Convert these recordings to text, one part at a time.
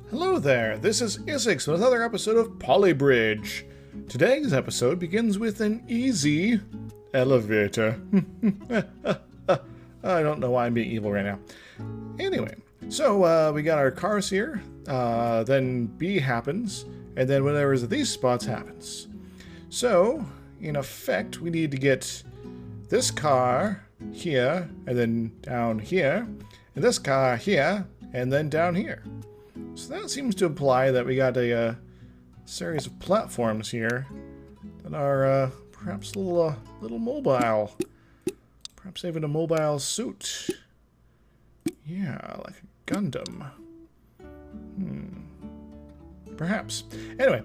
Hello there, this is Isix with another episode of Polybridge. Today's episode begins with an easy elevator. I don't know why I'm being evil right now. Anyway, so we got our cars here, then B happens, and then whenever these spots happens. So, in effect, we need to get this car here, and then down here, and this car here, and then down here. So that seems to imply that we got a series of platforms here that are perhaps a little mobile. Perhaps even a mobile suit. Yeah, like a Gundam. Perhaps. Anyway,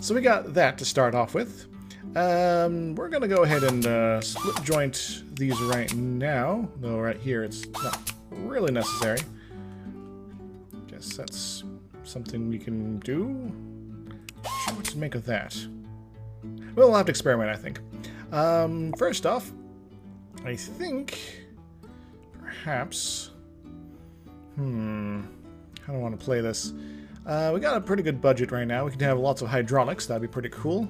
so we got that to start off with. We're going to go ahead and split joint these right now. Though right here it's not really necessary. Guess that's something we can do. Not sure what to make of that. We'll have to experiment, I think. First off, I think perhaps how do I want to play this? We got a pretty good budget right now. We can have lots of hydraulics. That'd be pretty cool.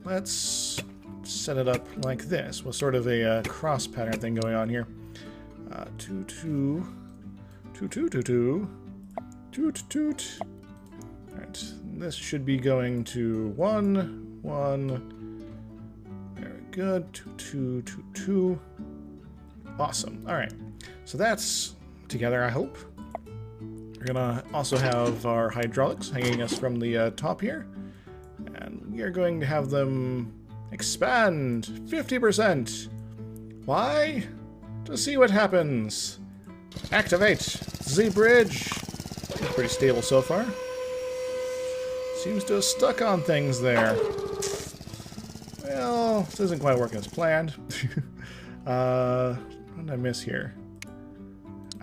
Let's set it up like this with sort of a cross pattern thing going on here. 2 2 2 2 2 2 toot toot. Alright, this should be going to 1 1. Very good. 2 2 2 2. Awesome. Alright. So that's together, I hope. We're gonna also have our hydraulics hanging us from the top here. And we are going to have them expand 50%. Why? To see what happens. Activate Z-Bridge. Pretty stable so far. Seems to have stuck on things there. Well, this isn't quite working as planned. What did I miss here?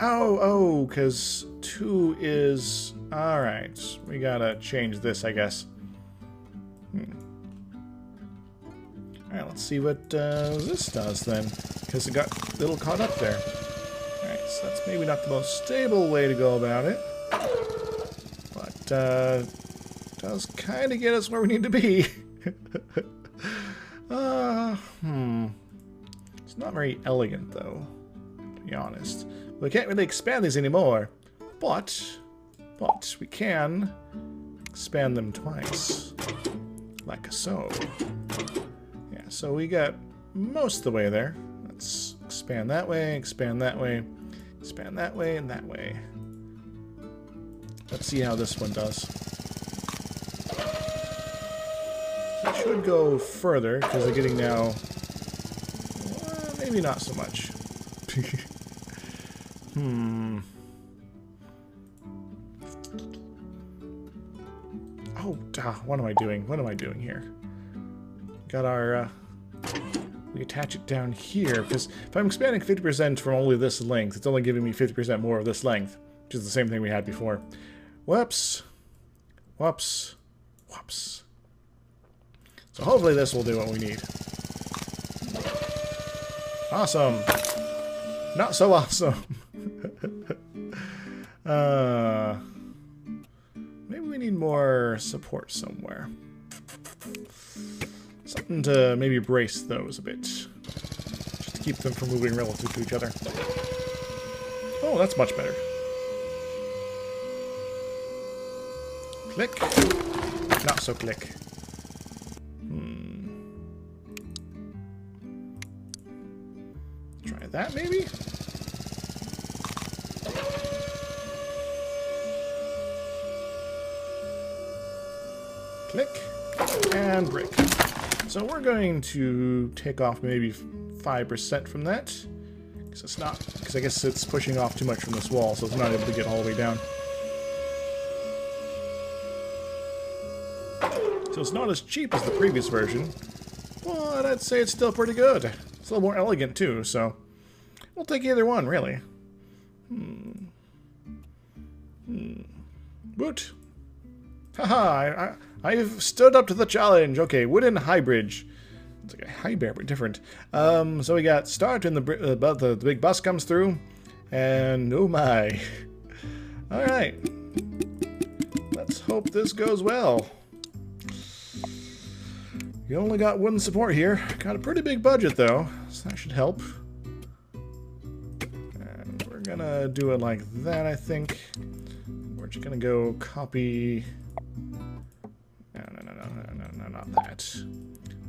Oh, because 2 is... Alright, we gotta change this, I guess. Alright, let's see what this does then. Because it got a little caught up there. Alright, so that's maybe not the most stable way to go about it. But, does kind of get us where we need to be. It's not very elegant, though, to be honest. We can't really expand these anymore. But we can expand them twice. Like so. Yeah, so we got most of the way there. Let's expand that way, expand that way, expand that way, and that way. Let's see how this one does. It should go further, because they're getting now... Well, maybe not so much. Oh, what am I doing? What am I doing here? Got our... we attach it down here, because if I'm expanding 50% from only this length, it's only giving me 50% more of this length, which is the same thing we had before. Whoops. Whoops. Whoops. So hopefully this will do what we need. Awesome. Not so awesome. Maybe we need more support somewhere. Something to maybe brace those a bit. Just to keep them from moving relative to each other. Oh, that's much better. Click. Not so click. Try that, maybe? Click. And break. So we're going to take off maybe 5% from that. Because I guess it's pushing off too much from this wall, so it's not able to get all the way down. So it's not as cheap as the previous version, but I'd say it's still pretty good. It's a little more elegant too, so we'll take either one, really. Boot. Haha, I've stood up to the challenge. Okay, wooden Highbridge. It's like a high bear, but different. So we got start, and the big bus comes through. And oh my. Alright. Let's hope this goes well. You only got one support here. Got a pretty big budget though, so that should help. And we're gonna do it like that, I think. We're just gonna go copy... No, not that.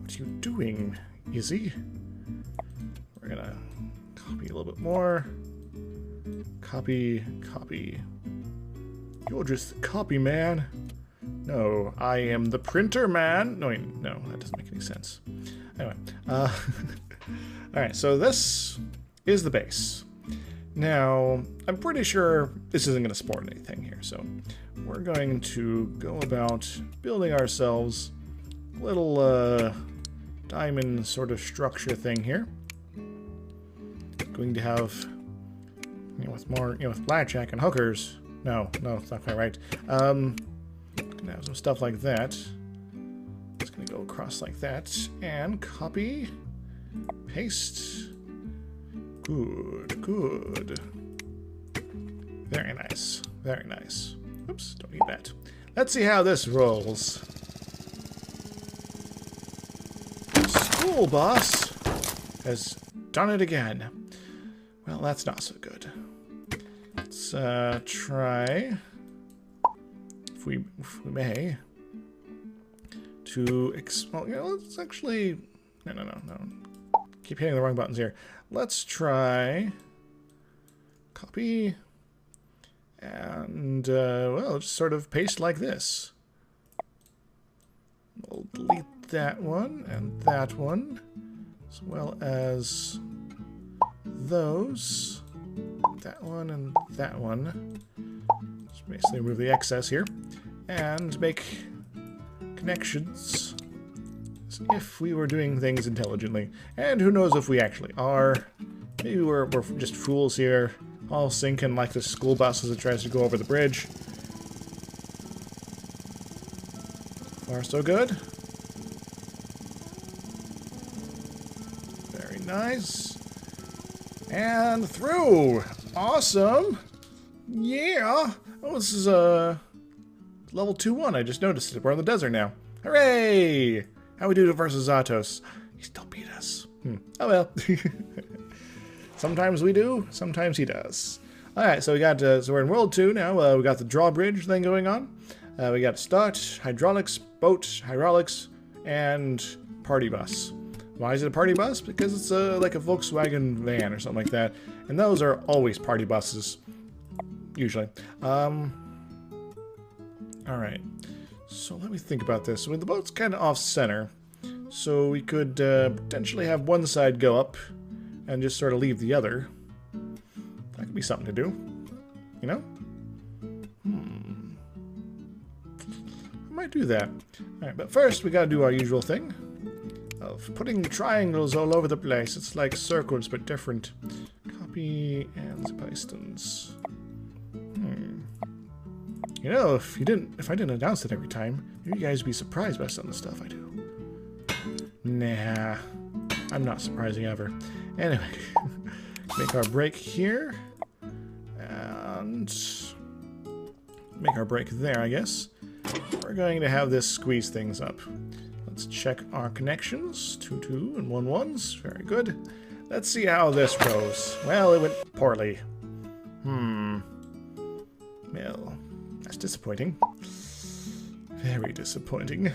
What are you doing, Izzy? We're gonna copy a little bit more. Copy, copy. You're just the copy man. No, I am the printer man. No, wait, no, that doesn't make any sense. Anyway, alright, so this is the base. Now, I'm pretty sure this isn't going to support anything here, so we're going to go about building ourselves a little diamond sort of structure thing here. Going to have, with more, with blackjack and hookers. No, it's not quite right. Gonna have some stuff like that. It's gonna go across like that and copy, paste. Good, good. Very nice, very nice. Oops, don't need that. Let's see how this rolls. School boss has done it again. Well, that's not so good. Let's try, if we may, to let's actually no. Keep hitting the wrong buttons here. Let's try copy and well, just sort of paste like this. We'll delete that one and that one, as well as those, that one and that one. Just basically remove the excess here and make connections as if we were doing things intelligently. And who knows if we actually are. Maybe we're just fools here, all sinking like the school bus as it tries to go over the bridge. Far so good. Very nice. And through! Awesome! Yeah! Oh, this is level 2-1. I just noticed it. We're on the desert now. Hooray! How we do versus Zautos? He still beat us. Oh well. Sometimes we do, sometimes he does. Alright, so we got, so we're in World 2 now. We got the Drawbridge thing going on. We got start, hydraulics, boat, hydraulics, and party bus. Why is it a party bus? Because it's like a Volkswagen van or something like that. And those are always party buses. Usually. Alright. So let me think about this. I mean, the boat's kind of off-center. So we could potentially have one side go up and just sort of leave the other. That could be something to do. You know? I might do that. Alright, but first we gotta do our usual thing of putting triangles all over the place. It's like circles, but different. Copy and the pistons. You know, if I didn't announce it every time, you guys would be surprised by some of the stuff I do. Nah, I'm not surprising ever. Anyway, make our break here, and make our break there, I guess. We're going to have this squeeze things up. Let's check our connections. 2 2 and 1 1s. Very good. Let's see how this goes. Well, it went poorly. Well, that's disappointing. Very disappointing.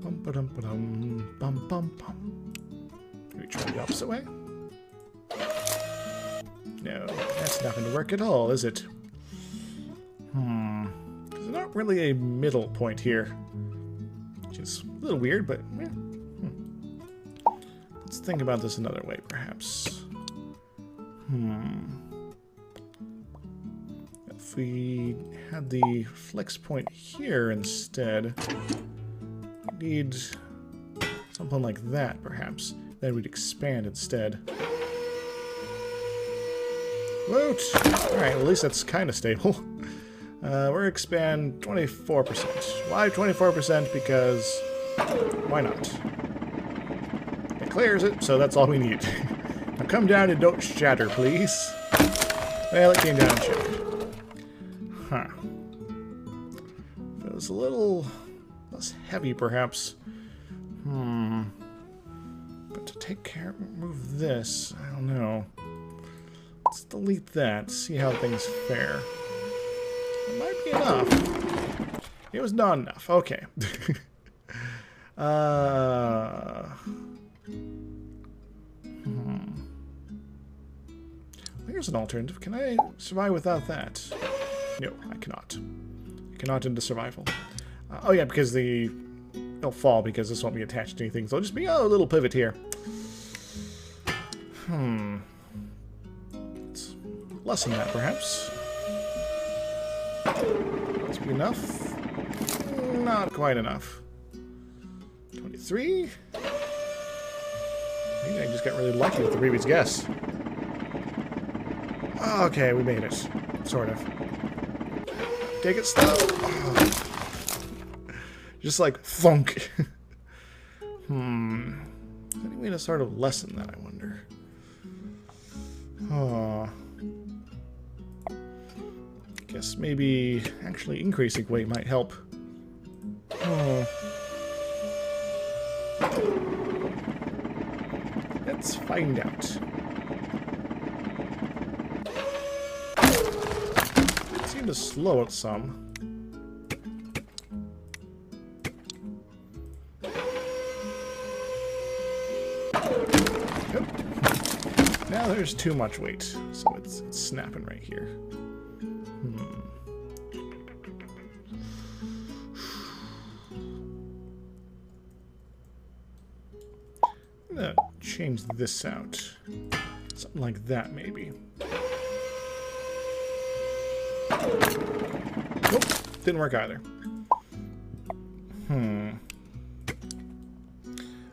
Bum ba dum ba dum bum bum bum. Can we try the opposite way? No, that's not going to work at all, is it? There's not really a middle point here, which is a little weird, but yeah. Let's think about this another way, perhaps. If we had the flex point here instead, we'd need something like that, perhaps. Then we'd expand instead. Woot! Alright, well, at least that's kind of stable. We're expand 24%. Why 24%? Because why not? clears it, so that's all we need. Now come down and don't shatter, please. Well, it came down and shattered. Huh. Feels a little less heavy, perhaps. But to take care, remove this, I don't know. Let's delete that, see how things fare. It might be enough. It was not enough. Okay. Here's an alternative. Can I survive without that? No, I cannot. I cannot into survival. Oh yeah, because they'll fall because this won't be attached to anything. So it'll just be a little pivot here. Let's lessen that, perhaps. Must be enough. Not quite enough. 23. Maybe I just got really lucky with the previous guess. Okay, we made it. Sort of. Take it slow. Oh. Just like thunk. Any way to sort of lessen that, I wonder. Oh. Guess maybe actually increasing weight might help. Oh. Let's find out. It seemed to slow it some. Now there's too much weight, so it's snapping right here. I'm gonna change this out. Something like that, maybe. Nope, didn't work either.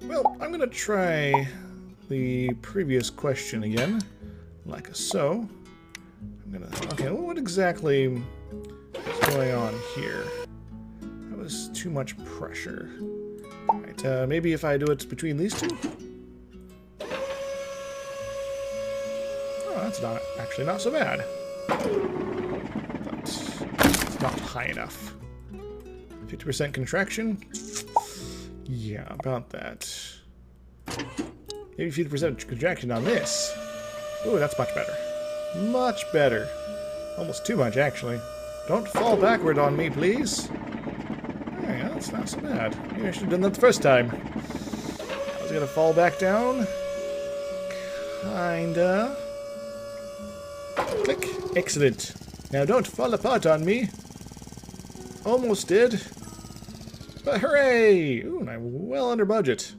Well, I'm gonna try the previous question again, like so. I'm gonna. Okay, well, what exactly is going on here? That was too much pressure. Right, maybe if I do it between these two. Oh, that's not actually not so bad. But it's not high enough. 50% contraction. Yeah, about that. Maybe 50% contraction on this. Ooh, that's much better. Much better. Almost too much, actually. Don't fall backward on me, please. Yeah, that's not so bad. Maybe I should have done that the first time. I was gonna fall back down. Kinda. Click. Excellent. Now don't fall apart on me. Almost did. But hooray! Ooh, and I'm well under budget.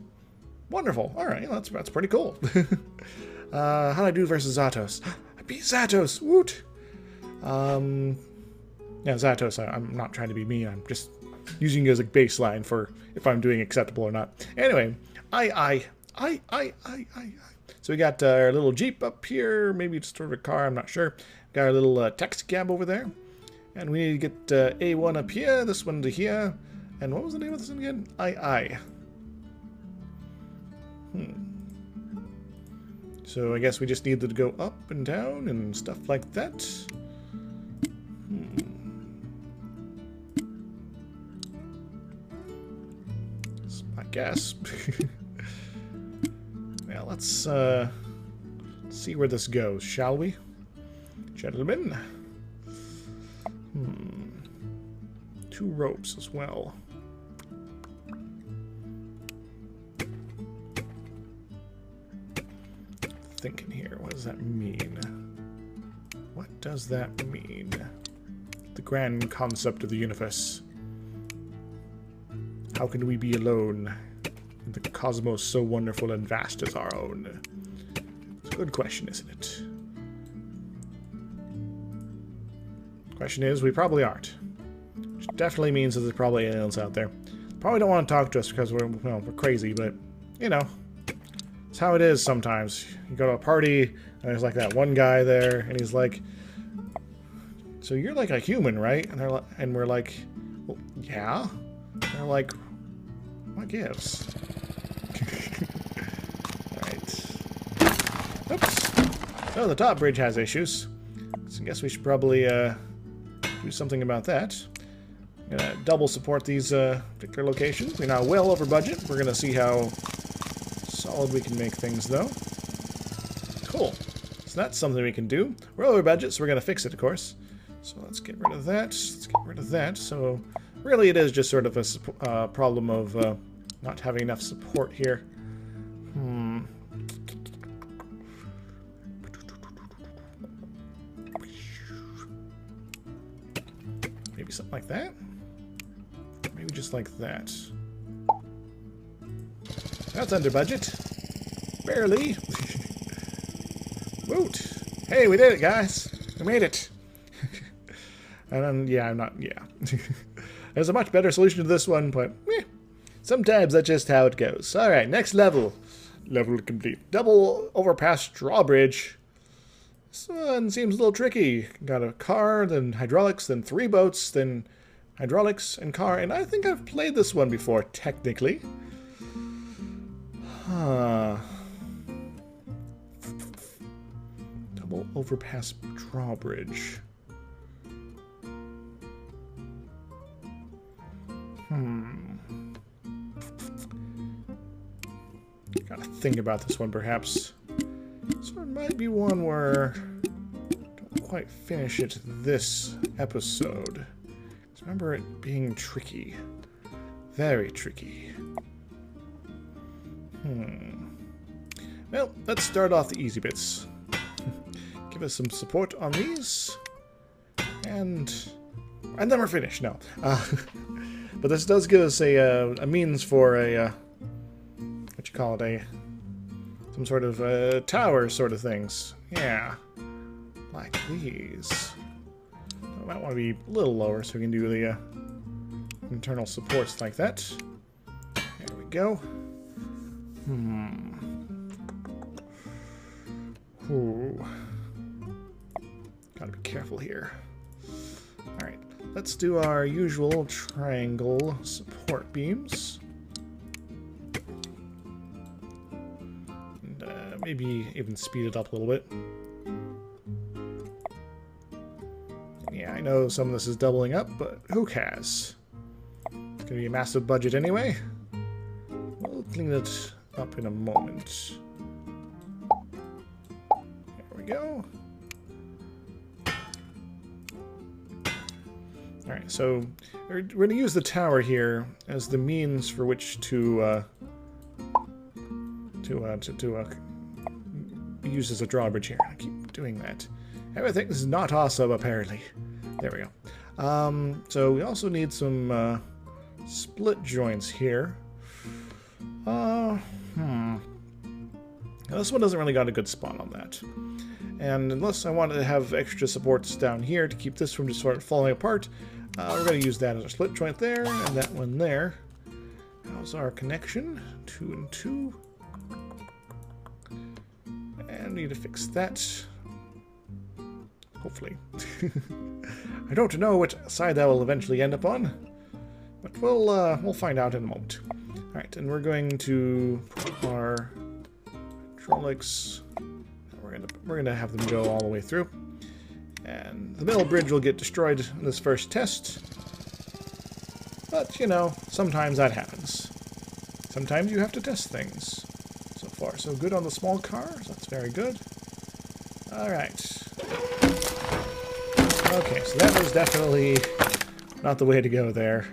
Wonderful. Alright, well, that's pretty cool. How did I do versus Zautos? I beat Zautos! Woot! Yeah, Zautos, I'm not trying to be mean. I'm just using it as a baseline for if I'm doing acceptable or not. Anyway, I. So we got our little Jeep up here. Maybe it's sort of a car, I'm not sure. Got our little taxi cab over there. And we need to get A1 up here, this one to here. And what was the name of this one again? I. So I guess we just need to go up and down and stuff like that. I guess. Well, let's see where this goes, shall we? Gentlemen. 2 ropes as well. Thinking here, what does that mean? What does that mean? The grand concept of the universe. How can we be alone in the cosmos so wonderful and vast as our own? It's a good question, isn't it? Question is, we probably aren't. Which definitely means that there's probably aliens out there. Probably don't want to talk to us because we're crazy, but, you know. It's how it is sometimes. You go to a party, and there's like that one guy there, and he's like, "So you're like a human, right?" And we're like, "Well, yeah." And they're like, "What gives?" Oops. Oh, the top bridge has issues. So I guess we should probably do something about that. I'm gonna double support these particular locations. We're now well over budget. We're gonna see how solid we can make things, though. Cool. So that's something we can do. We're over budget, so we're gonna fix it, of course. So let's get rid of that. Let's get rid of that. So really, it is just sort of a problem of not having enough support here. Maybe something like that? Maybe just like that. That's under budget. Barely. Woot! Hey, we did it, guys! We made it! And then, yeah, I'm not... Yeah. There's a much better solution to this one, but... sometimes that's just how it goes. Alright, next level. Level complete. Double overpass drawbridge. This one seems a little tricky. Got a car, then hydraulics, then 3 boats, then hydraulics and car. And I think I've played this one before, technically. Huh. Double overpass drawbridge. Gotta think about this one, perhaps. So it might be one where I don't quite finish it this episode. I remember it being tricky. Very tricky. Well, let's start off the easy bits. Give us some support on these. And then we're finished. No. But this does give us a means for a... what you call it? Some sort of tower sort of things. Yeah. Like these. I might want to be a little lower so we can do the internal supports like that. There we go. Ooh. Gotta be careful here. Alright, let's do our usual triangle support beams. And maybe even speed it up a little bit. Yeah, I know some of this is doubling up, but who cares? It's gonna be a massive budget anyway. We'll clean it up in a moment. There we go. Alright, so we're going to use the tower here as the means for which to be used as a drawbridge here. I keep doing that. Everything is not awesome, apparently. There we go. So we also need some split joints here. Now, this one doesn't really got a good spot on that. And unless I wanted to have extra supports down here to keep this from just sort of falling apart, we're going to use that as a split joint there, and that one there. How's our connection? 2 and 2. And we need to fix that. Hopefully. I don't know which side that will eventually end up on, but we'll find out in a moment. Alright, and we're going to put our hydraulics. We're gonna have them go all the way through. And the middle bridge will get destroyed in this first test. But, you know, sometimes that happens. Sometimes you have to test things. So far, so good on the small cars. That's very good. Alright. Okay, so that was definitely not the way to go there.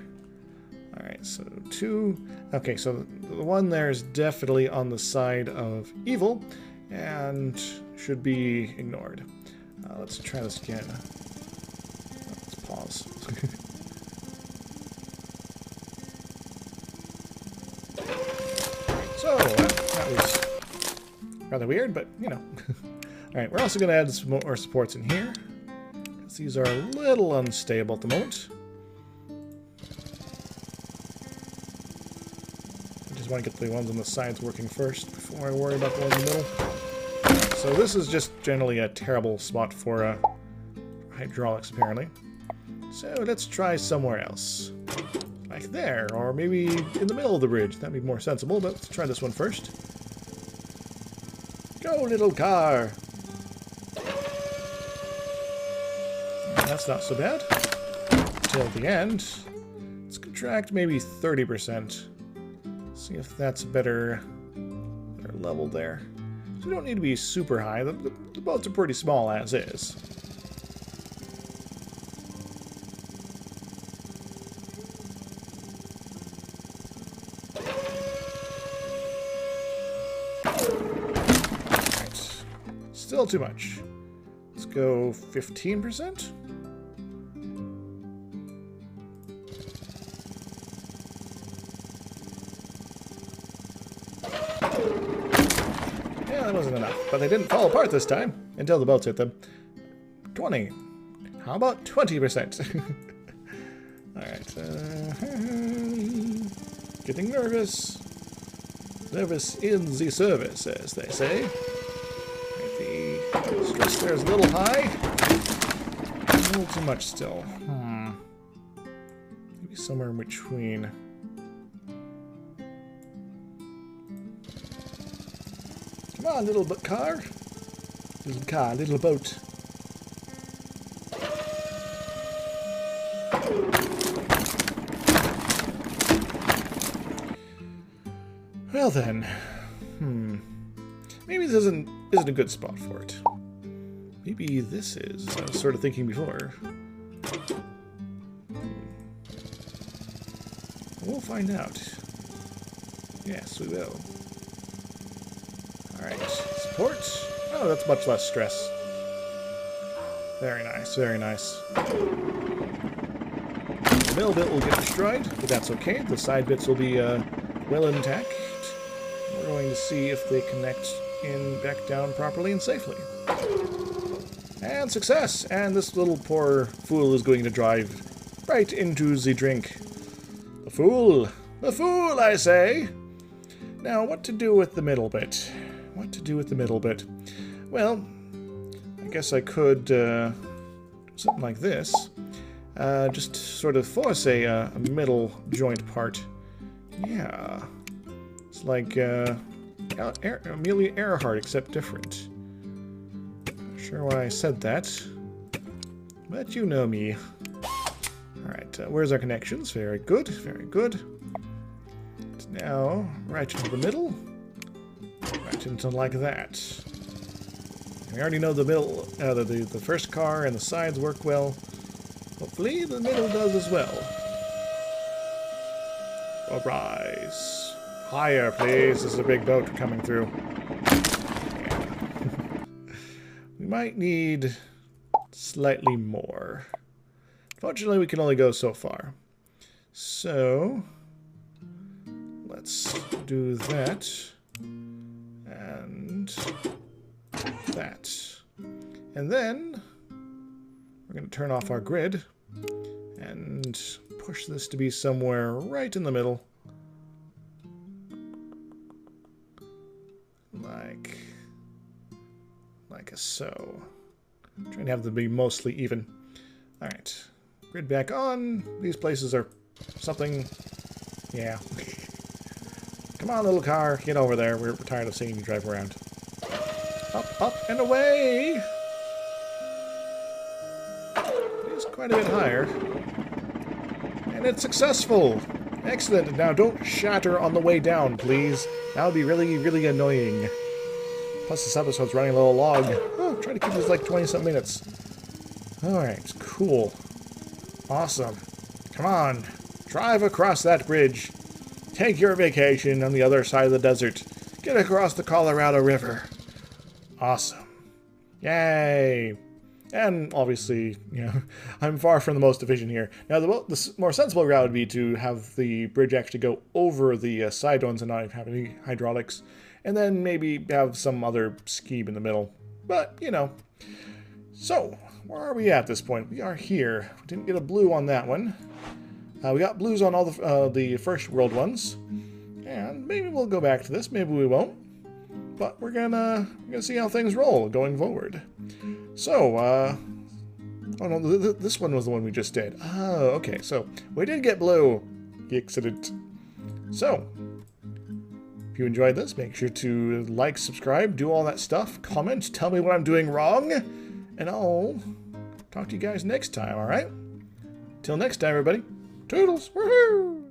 Alright, so 2. Okay, so the one there is definitely on the side of evil and should be ignored. Let's try this again. Let's pause. So, that was rather weird, but, you know. Alright, we're also going to add some more supports in here. Because these are a little unstable at the moment. I just want to get the ones on the sides working first before I worry about the ones in the middle. So this is just generally a terrible spot for hydraulics, apparently. So let's try somewhere else. Like there, or maybe in the middle of the bridge. That'd be more sensible, but let's try this one first. Go, little car! That's not so bad. Till the end. Let's contract maybe 30%. See if that's a better level there. So we don't need to be super high. The boats are pretty small as is. Alright. Still too much. Let's go 15%. That wasn't enough, but they didn't fall apart this time until the boats hit them. 20. How about 20%? Alright. Getting nervous. Nervous in the service, as they say. The stress there is a little high. A little too much still. Maybe somewhere in between. Come on, little car. Little car, little boat. Well then. Maybe this isn't a good spot for it. Maybe this is. I was sort of thinking before. We'll find out. Yes, we will. Alright, support. Oh, that's much less stress. Very nice, very nice. The middle bit will get destroyed, but that's okay. The side bits will be well intact. We're going to see if they connect in back down properly and safely. And success! And this little poor fool is going to drive right into the drink. The fool! The fool, I say! Now, what to do with the middle bit? What to do with the middle bit? Well, I guess I could do something like this. Just sort of force a middle joint part. Yeah. It's like Amelia Earhart, except different. Not sure why I said that. But you know me. Alright, where's our connections? Very good, very good. Now, right into the middle. Right into like that. We already know the middle, the first car and the sides work well. Hopefully the middle does as well. Oh, rise. Higher, please. This is a big boat coming through. Yeah. We might need slightly more. Fortunately, we can only go so far. So, let's do that. And that. And then we're going to turn off our grid and push this to be somewhere right in the middle. Like so. Trying to have them be mostly even. Alright. Grid back on. These places are something. Yeah. Come on, little car. Get over there. We're tired of seeing you drive around. Up, up, and away! It's quite a bit higher. And it's successful! Excellent. Now don't shatter on the way down, please. That would be really, really annoying. Plus this episode's running a little long. Oh, try to keep this like 20-some minutes. Alright, cool. Awesome. Come on. Drive across that bridge. Take your vacation on the other side of the desert. Get across the Colorado River. Awesome. Yay! And obviously, you know, I'm far from the most efficient here. Now, the more sensible route would be to have the bridge actually go over the side ones and not have any hydraulics. And then maybe have some other scheme in the middle. But, you know. So, where are we at this point? We are here. We didn't get a blue on that one. We got blues on all the first world ones. And maybe we'll go back to this. Maybe we won't. But we're gonna see how things roll going forward. So, oh no, this one was the one we just did. Oh, okay, so we did get blue. Excellent. So, If you enjoyed this, make sure to like, subscribe, do all that stuff, comment, tell me what I'm doing wrong, and I'll talk to you guys next time, alright? Till next time, everybody. Toodles! Woohoo!